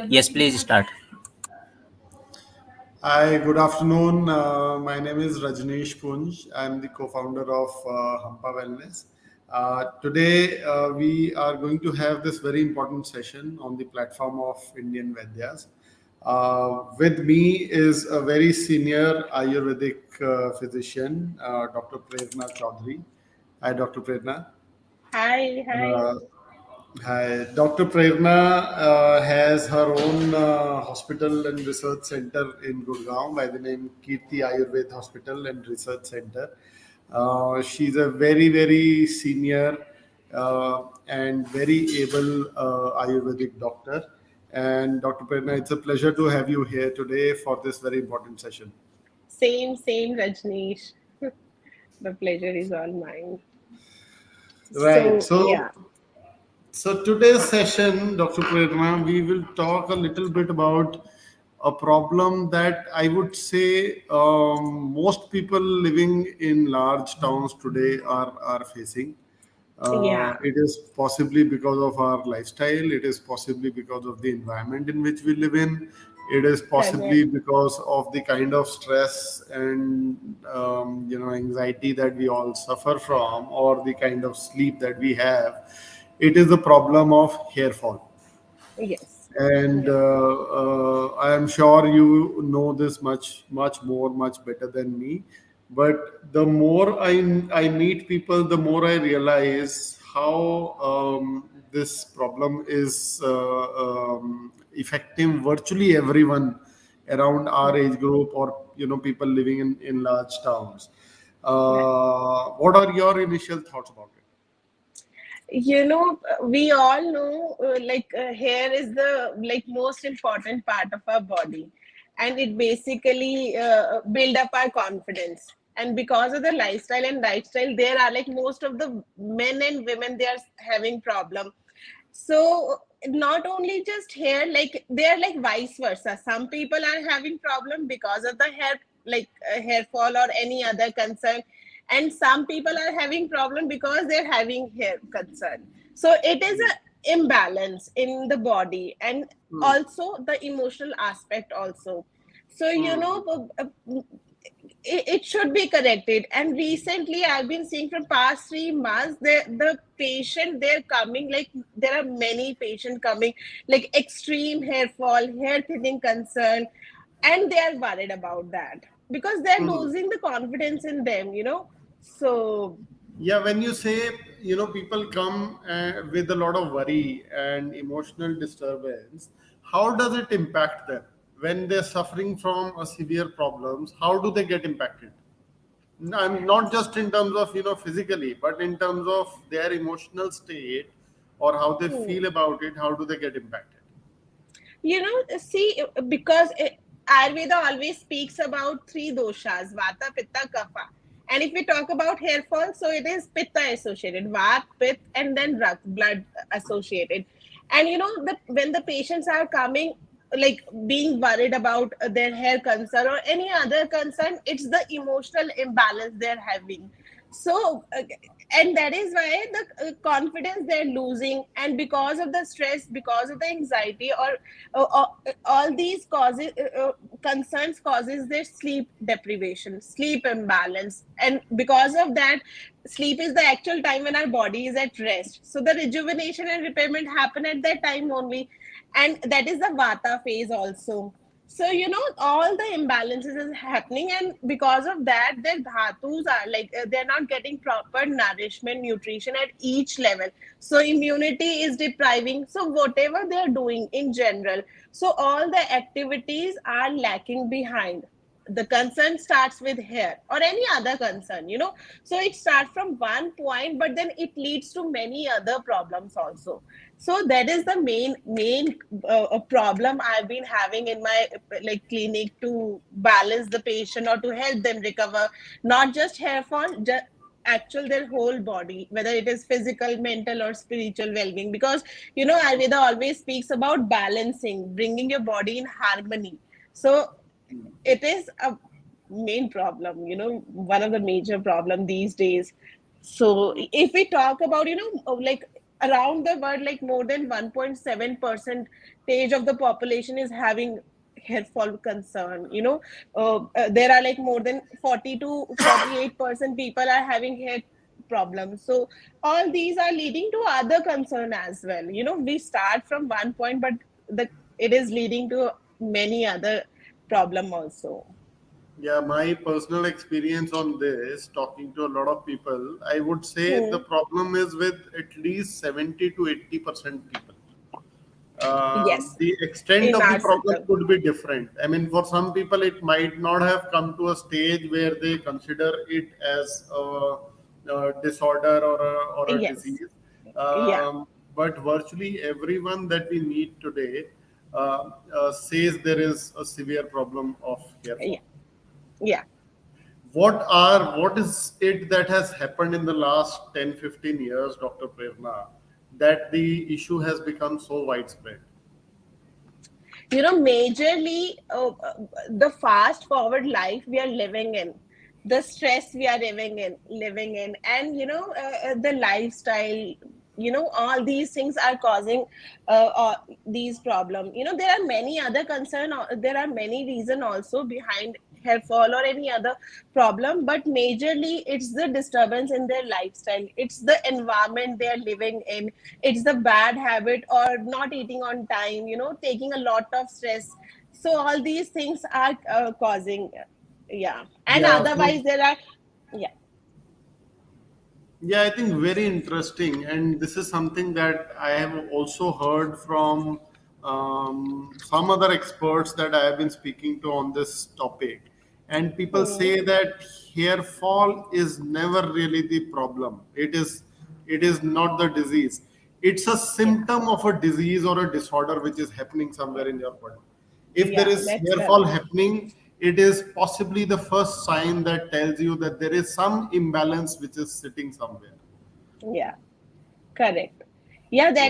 Yes, please start. Hi, good afternoon. My name is Rajneesh Punj. I'm the co-founder of Hampa Wellness. Today, we are going to have this very important session on the platform of Indian Vedyas. With me is a very senior Ayurvedic physician, Dr. Prerna Chaudhary. Hi, Dr. Prerna. Hi, hi. Uh, Hi, Dr. Prerna has her own hospital and research center in Gurgaon by the name Kirti Ayurved Hospital and Research Center. She's a very, very senior and very able Ayurvedic doctor. And Dr. Prerna, it's a pleasure to have you here today for this very important session. Same, Rajneesh. The pleasure is all mine. Right. So, yeah. So today's session, Dr. Prerna, we will talk a little bit about a problem that I would say most people living in large towns today are facing. Yeah, It is possibly because of our lifestyle. It is possibly because of the environment in which we live in. It is correct. possibly because of the kind of stress and anxiety that we all suffer from, or the kind of sleep that we have. It is the problem of hair fall. Yes. And Yeah. I am sure you know this much more, much better than me. But the more I meet people, the more I realize how this problem is affecting virtually everyone around our Right. age group, or people living in large towns. Right. What are your initial thoughts about it? We all know hair is the most important part of our body, and it basically build up our confidence. And because of the lifestyle, there are like most of the men and women, they are having problem. So not only just hair, like they are like vice versa. Some people are having problem because of the hair, hair fall or any other concern, and some people are having problem because they're having hair concern. So it is a imbalance in the body, and Hmm. also the emotional aspect also. So Hmm. it should be corrected. And recently I've been seeing from past 3 months, the patient, they're coming, like there are many patients coming, like extreme hair fall, hair thinning concern, and they are worried about that because they're Hmm. losing the confidence in them. So Yeah, when you say, people come with a lot of worry and emotional disturbance, how does it impact them? When they're suffering from a severe problems, how do they get impacted? I'm not just in terms of, physically, but in terms of their emotional state or how they hmm. feel about it, how do they get impacted? See, because Ayurveda always speaks about three doshas, Vata, Pitta, Kapha. And if we talk about hair fall, so it is Pitta associated, Vat, Pitta, and then Rat, blood associated. And when the patients are coming, like being worried about their hair concern or any other concern, it's the emotional imbalance they're having. So and that is why the confidence they're losing, and because of the stress, because of the anxiety, or all these causes concerns causes their sleep deprivation, sleep imbalance. And because of that, sleep is the actual time when our body is at rest, so the rejuvenation and repairment happen at that time only. And that is the vata phase also. So all the imbalances is happening, and because of that, their dhatus are like they're not getting proper nourishment, nutrition at each level. So immunity is depriving, so whatever they're doing in general, so all the activities are lacking behind. The concern starts with hair or any other concern. So it starts from one point, but then it leads to many other problems also. So that is the main problem I've been having in my like clinic, to balance the patient or to help them recover, not just hair fall, just actual their whole body, whether it is physical, mental, or spiritual well-being. Because Ayurveda always speaks about balancing, bringing your body in harmony. So it is a main problem, one of the major problem these days. So if we talk about like around the world, like more than 1.7 percentage of the population is having hair fall concern. There are like more than 40 to 48% people are having hair problems. So all these are leading to other concern as well. We start from one point, but the it is leading to many other problem also. Yeah, my personal experience on this, talking to a lot of people, I would say the Hmm. problem is with at least 70 to 80% people. Yes, The extent in of the our problem circle. could be different. I mean, for some people, it might not have come to a stage where they consider it as a disorder or a Yes. disease. Yeah. But virtually everyone that we meet today says there is a severe problem of hair Yeah. fall. Yeah. What is it that has happened in the last 10, 15 years, Dr. Prerna, that the issue has become so widespread? Majorly the fast forward life we are living in, the stress we are living in, and the lifestyle, all these things are causing these problems. There are many other concern, there are many reason also behind hair fall or any other problem, but majorly it's the disturbance in their lifestyle, it's the environment they are living in, it's the bad habit or not eating on time, taking a lot of stress. So all these things are causing, yeah. And Yeah, so otherwise there are, yeah. yeah, I think very interesting, and this is something that I have also heard from some other experts that I have been speaking to on this topic. And people Hmm. say that hair fall is never really the problem. It is not the disease. It's a Yeah. symptom of a disease or a disorder which is happening somewhere Yeah. in your body. If there Yeah, is that's hair fall correct. happening, it is possibly the first sign that tells you that there is some imbalance which is sitting somewhere. Yeah. Correct. Yeah, Yeah.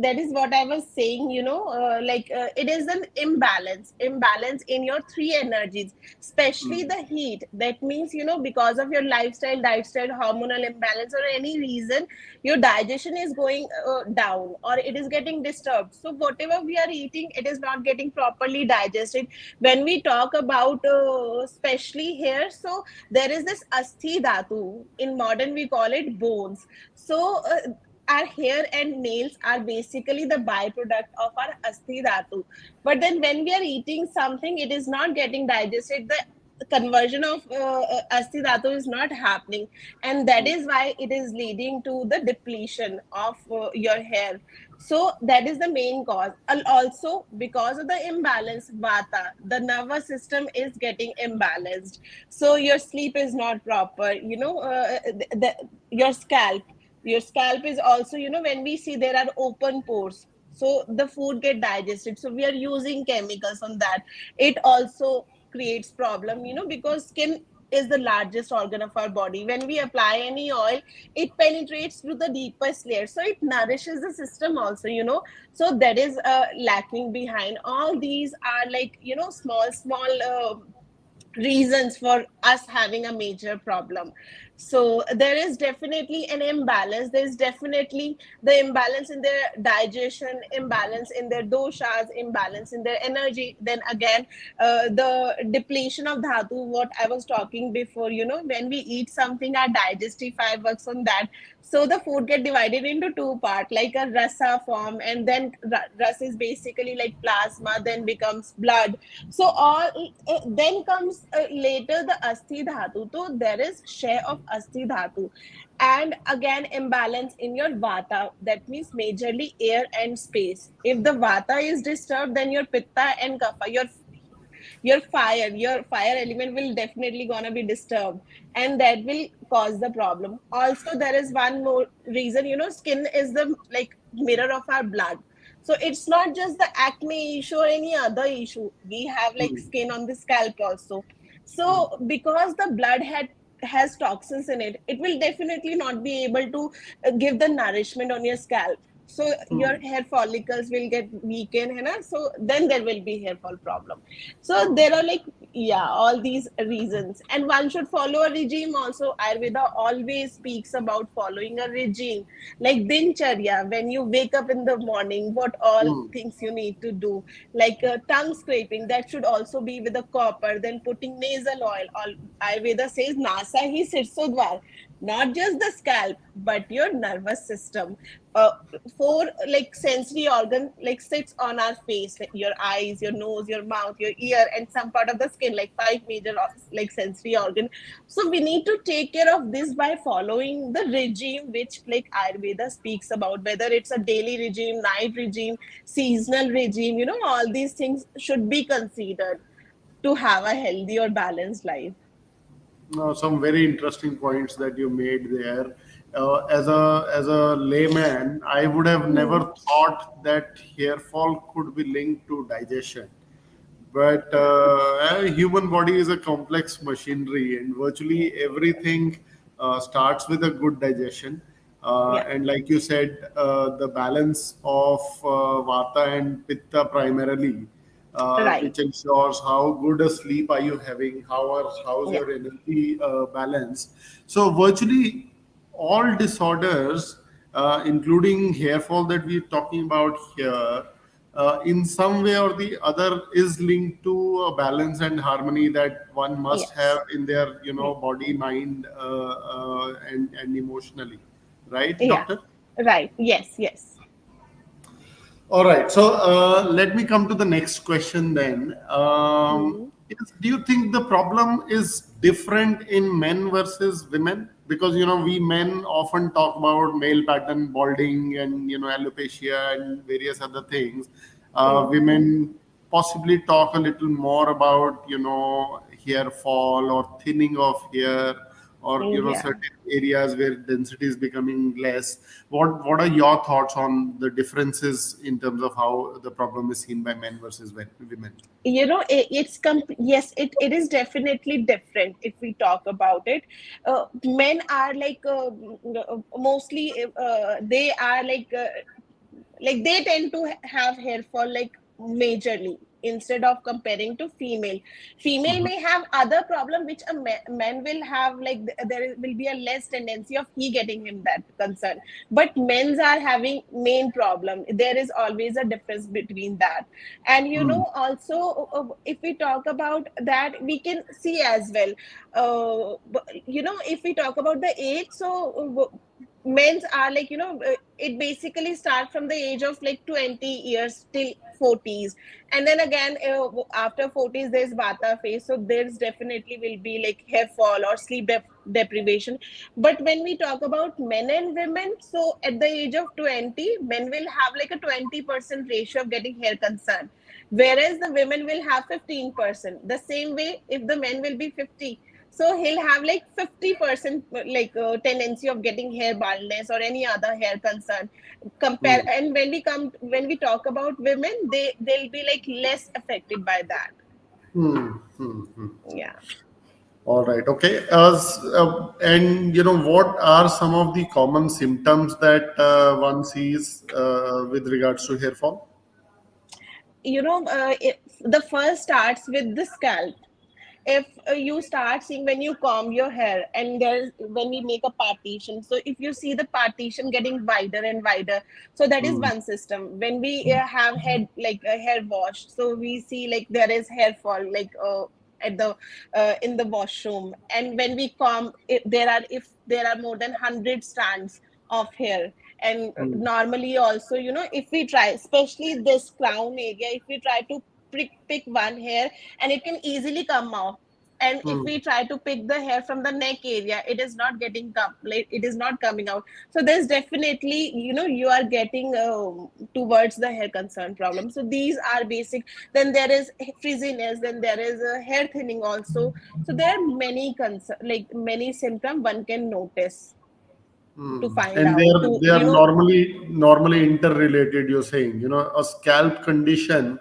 that is what I was saying. It is an imbalance in your three energies, especially Mm. the heat. That means, because of your lifestyle, hormonal imbalance, or any reason, your digestion is going down or it is getting disturbed. So whatever we are eating, it is not getting properly digested. When we talk about especially here, so there is this asthi dhatu. In modern, we call it bones. So our hair and nails are basically the byproduct of our asthi dhatu. But then when we are eating something, it is not getting digested. The conversion of asthi dhatu is not happening, and that is why it is leading to the depletion of your hair. So that is the main cause. And also, because of the imbalance, vata, the nervous system is getting imbalanced. So your sleep is not proper. Your scalp is also, when we see there are open pores, so the food get digested, so we are using chemicals on that. It also creates problem, because skin is the largest organ of our body. When we apply any oil, it penetrates through the deepest layer, so it nourishes the system also. So that is lacking behind. All these are like, small reasons for us having a major problem. So there is definitely an imbalance, there is definitely the imbalance in their digestion, imbalance in their doshas, imbalance in their energy. Then again, the depletion of dhatu, what I was talking before, when we eat something, our digestive fiber works on that. So the food get divided into two parts, like a rasa form, and then ras is basically like plasma, then becomes blood. So all then comes later the asthi dhatu. So there is share of asthi dhatu, and again imbalance in your vata. That means majorly air and space. If the vata is disturbed, then your pitta and kapha, your fire element will definitely gonna be disturbed, and that will cause the problem. Also, there is one more reason. Skin is the like mirror of our blood. So it's not just the acne issue or any other issue. We have like Mm. skin on the scalp also. So because the blood has toxins in it, it will definitely not be able to give the nourishment on your scalp. So your Hmm. hair follicles will get weakened, है ना? So then there will be hair fall problem. So there are like, yeah, all these reasons, and one should follow a regime also. Ayurveda always speaks about following a regime, like dincharya, when you wake up in the morning, what all Hmm. things you need to do, like tongue scraping, that should also be with a copper. Then putting nasal oil. All Ayurveda says nasa hi sirsodwar, not just the scalp but your nervous system. uh, Four like sensory organ like sits on our face, like your eyes, your nose, your mouth, your ear, and some part of the skin, like five major like sensory organ. So we need to take care of this by following the regime which like Ayurveda speaks about, whether it's a daily regime, night regime, seasonal regime. All these things should be considered to have a healthy or balanced life. Some very interesting points that you made there. As a layman, I would have never Hmm. thought that hair fall could be linked to digestion. But a human body is a complex machinery, and virtually everything starts with a good digestion. Yeah. And like you said, the balance of vata and pitta primarily, Right. which ensures how good a sleep are you having, how's Yeah. your energy balance. So virtually all disorders, including hair fall that we're talking about here, in some way or the other is linked to a balance and harmony that one must have Yes. in their Yeah. body, mind, and emotionally, right, Yeah. doctor? Right. Yes. Yes. All right. So let me come to the next question then. Hmm. Do you think the problem is different in men versus women? Because we men often talk about male pattern balding and alopecia and various other things. Hmm. Women possibly talk a little more about hair fall or thinning of hair, or Yeah. certain areas where density is becoming less. What are your thoughts on the differences in terms of how the problem is seen by men versus women? Yes, it is definitely different if we talk about it. Men are like mostly they are like they tend to have hair fall like majorly, instead of comparing to female Mhm. may have other problem which a man will have, like will be a less tendency of he getting him that concern. But men's are having main problem. There is always a difference between that. And Mm. also if we talk about that, we can see as well. If we talk about the age, so men's are like, it basically starts from the age of like 20 years till 40s. And then again, after 40s there's vata phase, so there's definitely will be like hair fall or sleep deprivation. But when we talk about men and women, so at the age of 20, men will have like a 20% ratio of getting hair concern, whereas the women will have 15%. The same way, if the men will be 50, so he'll have like 50% like tendency of getting hair baldness or any other hair concern compare. Mm. And when we talk about women, they'll be like less affected by that. Hmm. Hmm. Hmm. Yeah. All right. Okay. And what are some of the common symptoms that one sees with regards to hair fall? The first starts with the scalp. If you start seeing when you comb your hair, and there's when we make a partition, so if you see the partition getting wider and wider, so that is Hmm. one system. When we have head like hair wash, so we see like there is hair fall like at the in the washroom. And when we comb, if there are more than 100 strands of hair. And Hmm. normally also, if we try, especially this crown area, if we try to pick one hair, and it can easily come off. And if Hmm. we try to pick the hair from the neck area, it is not getting like it is not coming out. So there's definitely, you are getting towards the hair concern problem. So these are basic. Then there is frizziness, then there is hair thinning also. So there are many concern, like many symptoms one can notice to find And out to they are normally interrelated. You're saying, a scalp condition,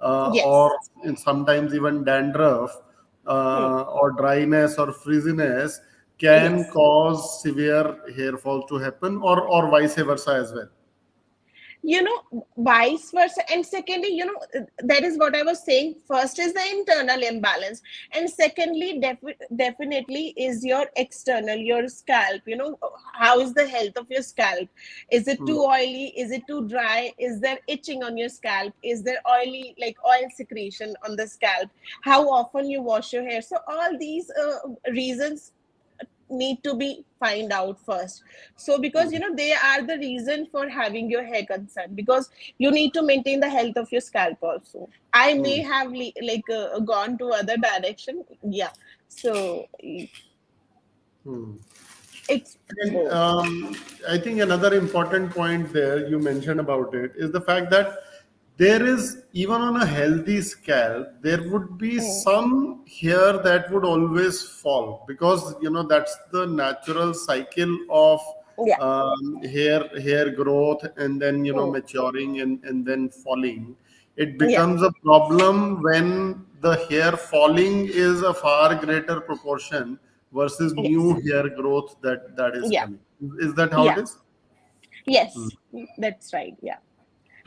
or yes. sometimes even dandruff, Hmm. or dryness or frizziness can Yes. cause severe hair fall to happen, or vice versa as well. vice versa. And secondly, that is what I was saying. First is the internal imbalance, and secondly, definitely is your external, your scalp. How is the health of your scalp? Is it Hmm. too oily? Is it too dry? Is there itching on your scalp? Is there oily, like oil secretion on the scalp? How often you wash your hair? So all these reasons need to be find out first. So because they are the reason for having your hair concern, because you need to maintain the health of your scalp also. I may Hmm. have gone to other direction. Yeah. So Hmm. it's And both. I think another important point there you mentioned about it is the fact that there is, even on a healthy scalp, there would be Mm. some hair that would always fall, because that's the natural cycle of Yeah. hair growth, and then Mm. maturing, and then falling. It Yeah. becomes a problem when the hair falling is a far greater proportion versus new Yes. hair growth that is Yeah. coming. Is that how it Yeah. is? Hmm. Yes. That's right. Yeah.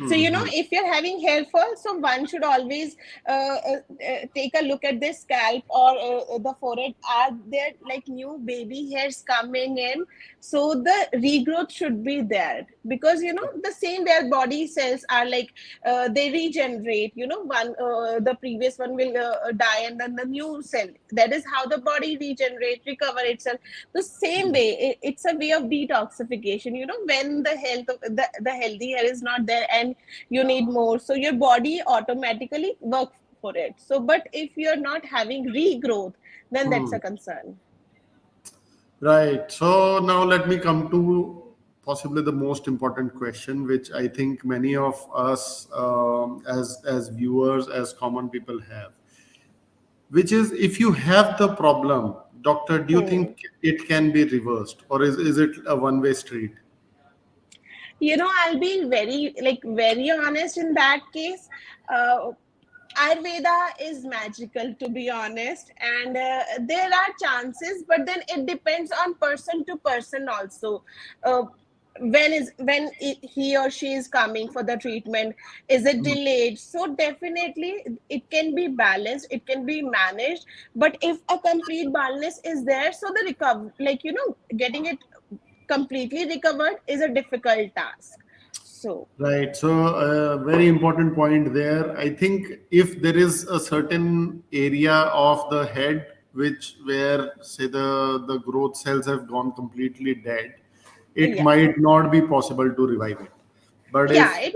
So Hmm. if you're having hair fall, so one should always take a look at the scalp or the forehead. Are there like new baby hairs coming in? So the regrowth should be there, because the same way our body cells are like, they regenerate. One the previous one will die, and then the new cell. That is how the body regenerate, recover itself. The same way, it's a way of detoxification. When the health of the healthy hair is not there, and you need more, so your body automatically works for it. So but if you're not having regrowth, then that's Hmm. a concern. Right. So now let me come to possibly the most important question, which I think many of us, as viewers, as common people have, which is, if you have the problem, doctor, do you Hmm. think it can be reversed, or is it a one-way street? I'll be very honest in that case. Ayurveda is magical, to be honest, and there are chances, but then it depends on person to person also. Uh, he or she is coming for the treatment, is it Hmm. delayed? So definitely it can be balanced, it can be managed. But if a complete balance is there, so the recover, getting it completely recovered is a difficult task. So Right. So, very important point there. I think if there is a certain area of the head which, where say the growth cells have gone completely dead, it yeah. might not be possible to revive it. But Yeah, it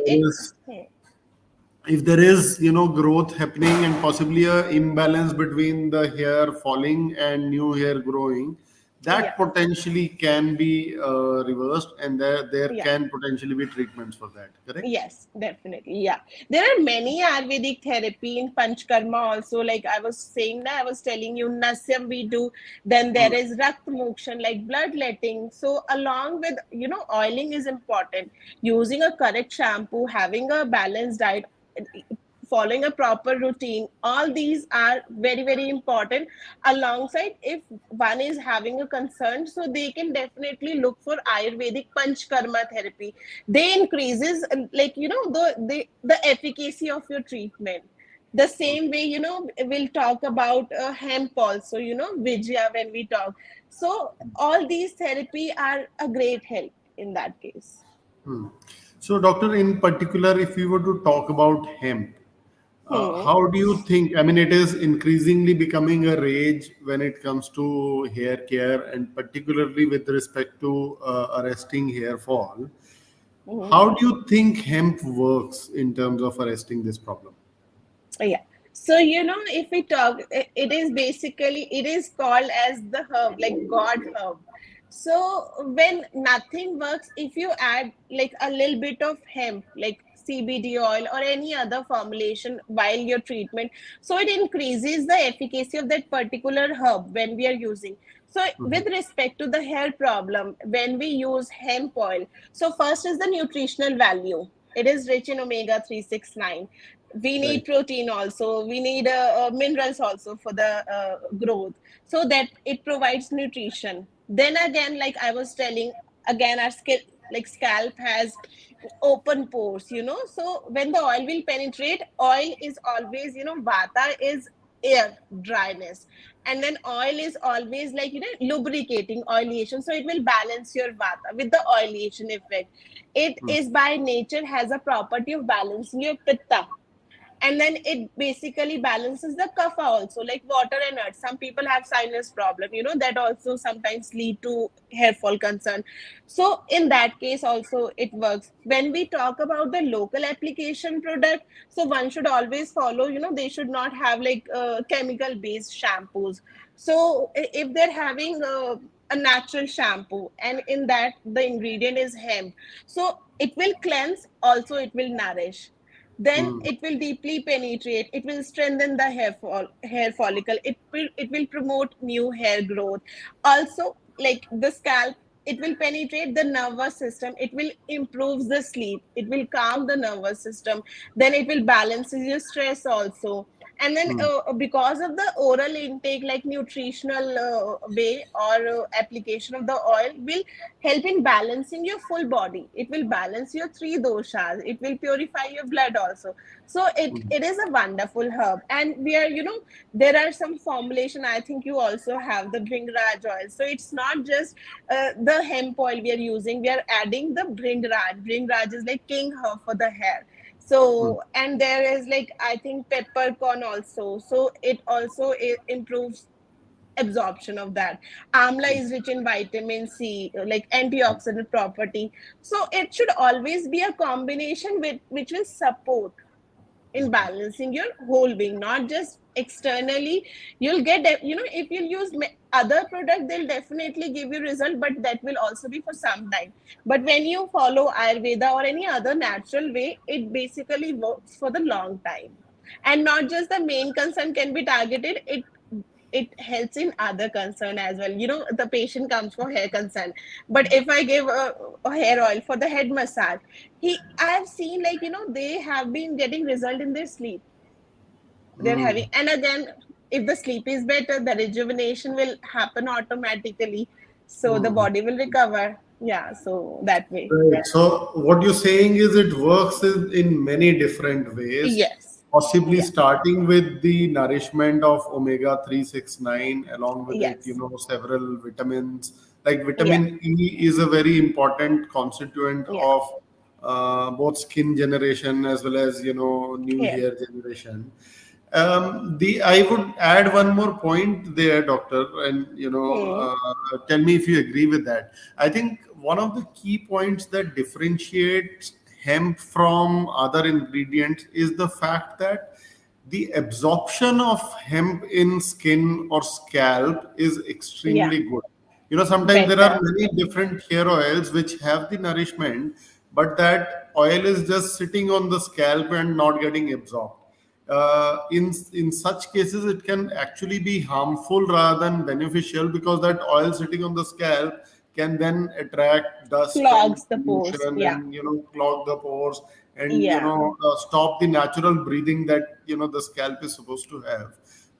if there is growth happening, and possibly a imbalance between the hair falling and new hair growing, yeah. that potentially can be reversed, and there Yeah. can potentially be treatments for that, correct? Yes, definitely. Yeah. There are many Ayurvedic therapy in Panchkarma also. Like I was saying that, I was telling you, Nasyam we do. Then there Hmm. is Rakt Mokshan, like bloodletting. So along with, oiling is important. Using a correct shampoo, having a balanced diet, following a proper routine, all these are very, very important. Alongside, if one is having a concern, so they can definitely look for Ayurvedic Panchkarma therapy. They increases the efficacy of your treatment. The same way, we'll talk about hemp also, Vijaya, when we talk. So all these therapy are a great help in that case. Hmm. So, doctor, in particular, if we were to talk about hemp, Hmm. how do you think? I mean, it is increasingly becoming a rage when it comes to hair care, and particularly with respect to arresting hair fall. Hmm. How do you think hemp works in terms of arresting this problem? Yeah. So, if we talk, it is basically, it is called as the herb, like God herb. So when nothing works, if you add like a little bit of hemp, like CBD oil or any other formulation while your treatment, so it increases the efficacy of that particular herb when we are using. So with respect to the hair problem, when we use hemp oil, so first is the nutritional value. It is rich in omega 369. We need Right. protein also, we need minerals also for the growth, so that it provides nutrition. Then again, like I was telling, again our skin, like scalp has open pores, so when the oil will penetrate, oil is always, vata is air, dryness, and then oil is always like, lubricating, oilation, so it will balance your vata with the oilation effect. It Mm, is by nature has a property of balancing your pitta, and then it basically balances the kapha also, like water and earth. Some people have sinus problem, that also sometimes lead to hair fall concern. So in that case also it works. When we talk about the local application product, so one should always follow, they should not have like chemical based shampoos. So if they're having a natural shampoo, and in that the ingredient is hemp, so it will cleanse, also it will nourish, then mm, it will deeply penetrate, it will strengthen the hair follicle, it will promote new hair growth. Also, like the scalp, it will penetrate the nervous system, it will improve the sleep, it will calm the nervous system, then it will balance your stress also. And then mm, because of the oral intake, like nutritional way or application of the oil will help in balancing your full body, it will balance your three doshas, it will purify your blood also. So it mm. it is a wonderful herb. And we are, there are some formulation, I think you also have the bringraj oil, so it's not just the hemp oil we are using, we are adding the bringraj is like king herb for the hair. Mm. So, and there is like, I think peppercorn also, so it also improves absorption of that. Amla is rich in vitamin C, like antioxidant property. So it should always be a combination with which will support in balancing your whole being, not just externally. You'll get, if you use other product, they'll definitely give you result, but that will also be for some time. But when you follow Ayurveda or any other natural way, it basically works for the long time. And not just the main concern can be targeted, it helps in other concern as well. The patient comes for hair concern, but if I give a hair oil for the head massage, I have seen, like, they have been getting result in their sleep. They're having, Mm. and again, if the sleep is better, the rejuvenation will happen automatically, so the Mm. body will recover. Yeah, so that way. Right. So what you're saying is it works in many different ways, Yes. possibly Yeah. starting with the nourishment of omega 369, along with it, Yes. several vitamins. Like Yeah. vitamin E is a very important constituent Yeah. of both skin generation as well as, new Yeah. hair generation. The I would add one more point there, doctor, and Hmm. tell me if you agree with that. I think one of the key points that differentiates hemp from other ingredients is the fact that the absorption of hemp in skin or scalp is Yeah. extremely good. Sometimes there are Better. many different hair oils which have the nourishment, but that oil is just sitting on the scalp and not getting absorbed. In such cases, it can actually be harmful rather than beneficial, because that oil sitting on the scalp can then attract dust and Clogs the pores. pollution Yeah. and clog the pores and Yeah. stop the natural breathing that the scalp is supposed to have.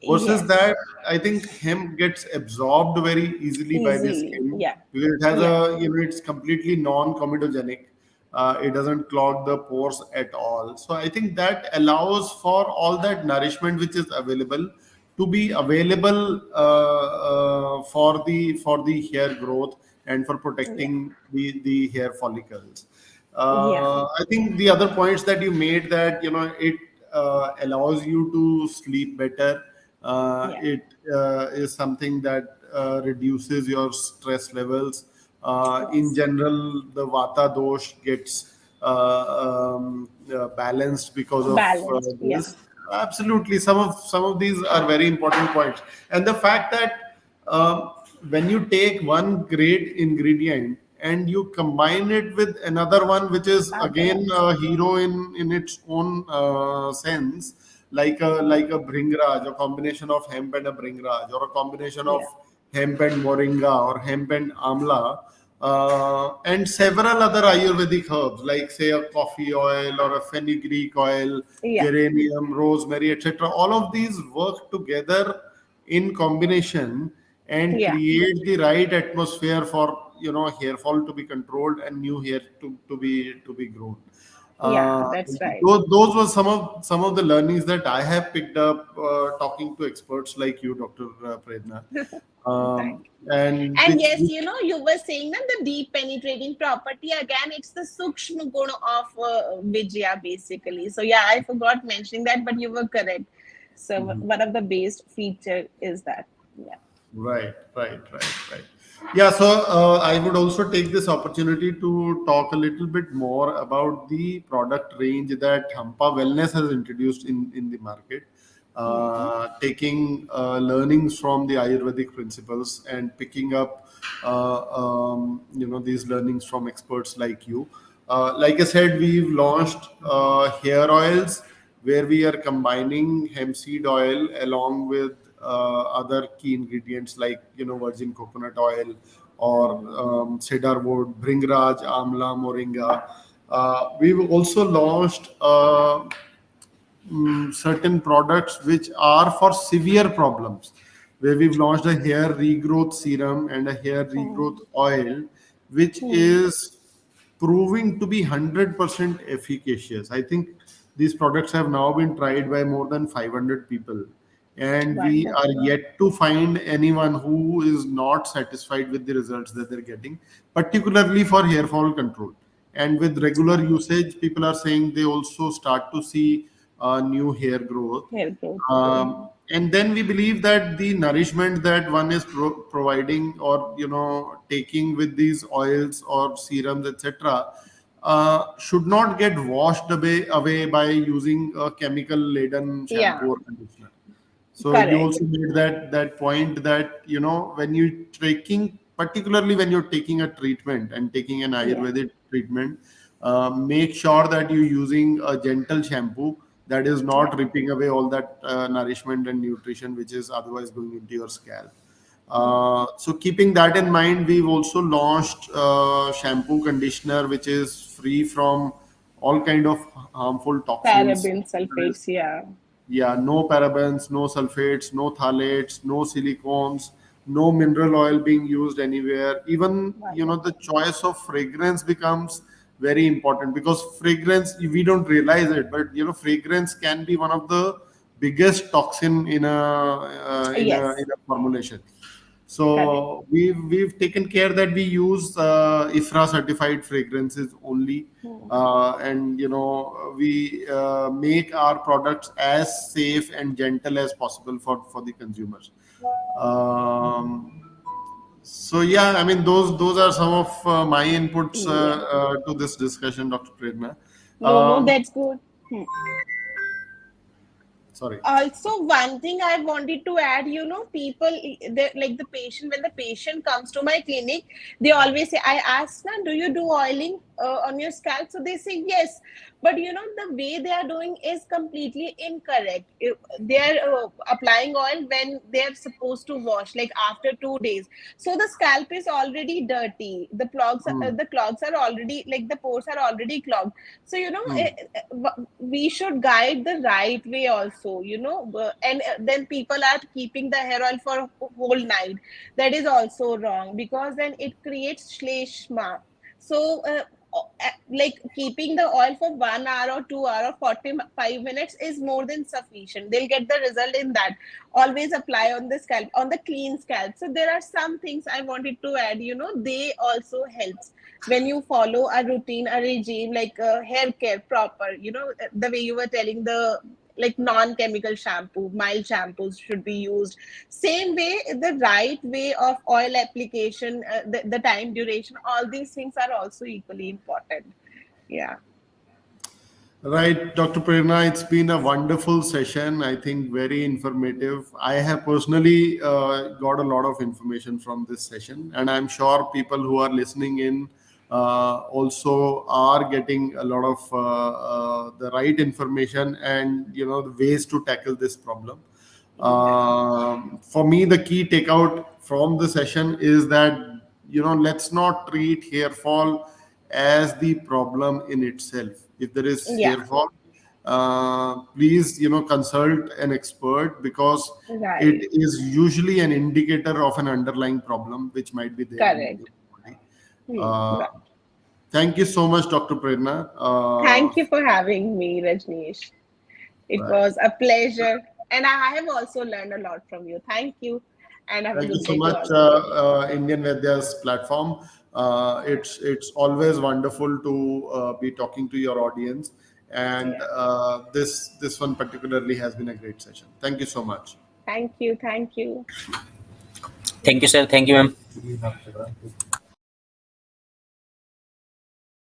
Versus Yes. that, I think hemp gets absorbed very easily by the Easily. skin, Yeah. because it has Yeah. it's completely non-comedogenic. It doesn't clog the pores at all. So I think that allows for all that nourishment which is available to be available for the hair growth and for Yeah. protecting the hair follicles. Yeah. I think the other points that you made, that it allows you to sleep better. Yeah. It is something that reduces your stress levels. In Yes. general, the vata dosh gets balanced because of Balanced. Yeah. this. Absolutely, some of these are very important points, and the fact that when you take one great ingredient and you combine it with another one which is Other again also. a hero in its own sense, like a bringraj, a combination of hemp and a bringraj, or a combination of Yeah. hemp and moringa, or hemp and amla, and several other Ayurvedic herbs, like say a coffee oil or a fenugreek oil, Yeah. geranium, rosemary, etc. All of these work together in combination and Yeah. create the right atmosphere for hair fall to be controlled and new hair to be grown. Yeah, uh, that's right. those were some of the learnings that I have picked up talking to experts like you, Dr. Prerna. Thank you. And And which, yes, you were saying that the deep penetrating property again, it's the sukshma guna of Vijaya basically. So yeah, I forgot mentioning that, but you were correct. So one of the base feature is that. Yeah. right. Yeah, so I would also take this opportunity to talk a little bit more about the product range that Hampa Wellness has introduced in the market, Hmm. taking learnings from the Ayurvedic principles and picking up, these learnings from experts like you. Like I said, we've launched hair oils where we are combining hemp seed oil along with other key ingredients like virgin coconut oil or Hmm. cedar wood, bringraj, amla, moringa. We've also launched certain products which are for severe problems, where we've launched a hair regrowth serum and a hair regrowth Hmm. oil, which Hmm. is proving to be 100% efficacious. I think these products have now been tried by more than 500 people, and we are Wonderful. yet to find anyone who is not satisfied with the results that they're getting, particularly for hair fall control. And with regular usage, people are saying they also start to see new hair growth. Hair growth. Hmm. And then we believe that the nourishment that one is providing or taking with these oils or serums, etc., should not get washed away by using a chemical laden Yeah. shampoo or conditioner. So you Correct. also made that point that when you taking, particularly when you're taking a treatment and taking an Yeah. Ayurvedic treatment, make sure that you're using a gentle shampoo that is not Yeah. ripping away all that nourishment and nutrition which is otherwise going into your scalp. Hmm. So keeping that in mind, we've also launched shampoo conditioner which is free from all kind of harmful toxins. Paraben sulfates. Yeah. Yeah, no parabens, no sulfates, no phthalates, no silicones, no mineral oil being used anywhere. Even the Wonderful. choice of fragrance becomes very important, because fragrance, we don't realize it, but fragrance can be one of the biggest toxin in Yes. a formulation. Correct. So we've taken care that we use IFRA certified fragrances only, Hmm. and we make our products as safe and gentle as possible for the consumers. Um, so yeah, I mean those are some of my inputs Yeah. to this discussion, Dr. Prerna. No, no, Um, that's good. Hmm. Sorry. Also, one thing I wanted to add, people, like the patient, when the patient comes to my clinic, they always say, I ask, na, do you do oiling on your scalp? So they say yes. But the way they are doing is completely incorrect. They are applying oil when they are supposed to wash, like after 2 days. So the scalp is already dirty. Hmm. The clogs are already, like the pores are already clogged. So Hmm. we should guide the right way also, and then people are keeping the hair oil for a whole night. That is also wrong, because then it creates shleshma. So like keeping the oil for 1 hour or 2 hour or 45 minutes is more than sufficient. They'll get the result in that. Always apply on the scalp, on the clean scalp. So there are some things I wanted to add, they also helps when you follow a routine, a regime, like hair care proper, the way you were telling, the like non-chemical shampoo, mild shampoos should be used. Same way, the right way of oil application, the time duration, all these things are also equally important. Yeah. Right, Dr. Prerna, it's been a wonderful session. I think very informative. I have personally got a lot of information from this session, and I'm sure people who are listening in also are getting a lot of the right information and the ways to tackle this problem. Yeah. For me, the key takeout from the session is that let's not treat hair fall as the problem in itself. If there is Yeah. hair fall, please consult an expert, because it Right. is usually an indicator of an underlying problem which might be there in Correct. your body. Uh, Thank you so much, Dr. Prerna. Thank you for having me, Rajneesh. It Right. was a pleasure. And I have also learned a lot from you. Thank you. And have a Thank you good so day to much, all of you. Indian Vedya's platform. It's always wonderful to be talking to your audience, and Yeah. this one particularly has been a great session. Thank you so much. Thank you. Thank you. Thank you, sir. Thank you, ma'am.